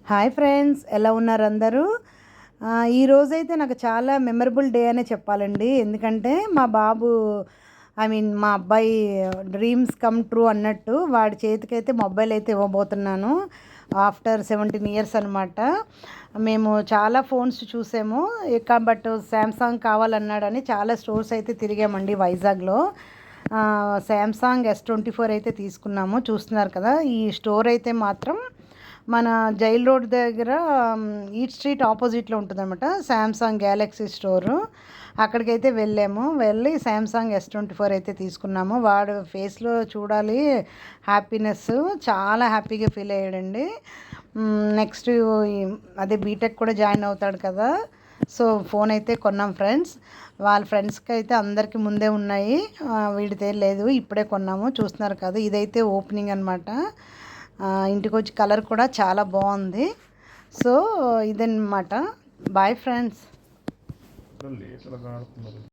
Hi friends, ఎలా ఉన్నారు అందరూ? ఈరోజైతే నాకు చాలా మెమరబుల్ డే అనే చెప్పాలండి. ఎందుకంటే మా బాబు మా అబ్బాయి డ్రీమ్స్ కమ్ ట్రూ అన్నట్టు వాడి చేతికైతే మొబైల్ అయితే ఇవ్వబోతున్నాను. ఆఫ్టర్ 17 ఇయర్స్ అనమాట. మేము చాలా ఫోన్స్ చూసాము, బట్ శాంసంగ్ కావాలన్నాడని చాలా స్టోర్స్ అయితే తిరిగామండి వైజాగ్లో. శాంసంగ్ S24 అయితే తీసుకున్నాము. చూస్తున్నారు కదా, ఈ స్టోర్ అయితే మాత్రం మన జైల్ రోడ్ దగ్గర ఈట్ స్ట్రీట్ ఆపోజిట్లో ఉంటుందన్నమాట శాంసంగ్ గ్యాలక్సీ స్టోరు. అక్కడికైతే వెళ్ళి శాంసంగ్ S24 అయితే తీసుకున్నాము. వాడు ఫేస్లో చూడాలి హ్యాపీనెస్, చాలా హ్యాపీగా ఫీల్ అయ్యాడండి. నెక్స్ట్ అదే బీటెక్ కూడా జాయిన్ అవుతాడు కదా, సో ఫోన్ అయితే కొన్నాం ఫ్రెండ్స్. వాళ్ళ ఫ్రెండ్స్కి అయితే అందరికీ ముందే ఉన్నాయి, వీడితే లేదు, ఇప్పుడే కొన్నాము. చూస్తున్నారు కదా, ఇదైతే ఓపెనింగ్ అనమాట. ఇంటికి వచ్చి కలర్ కూడా చాలా బాగుంది. సో ఇదన్నమాట. Bye friends.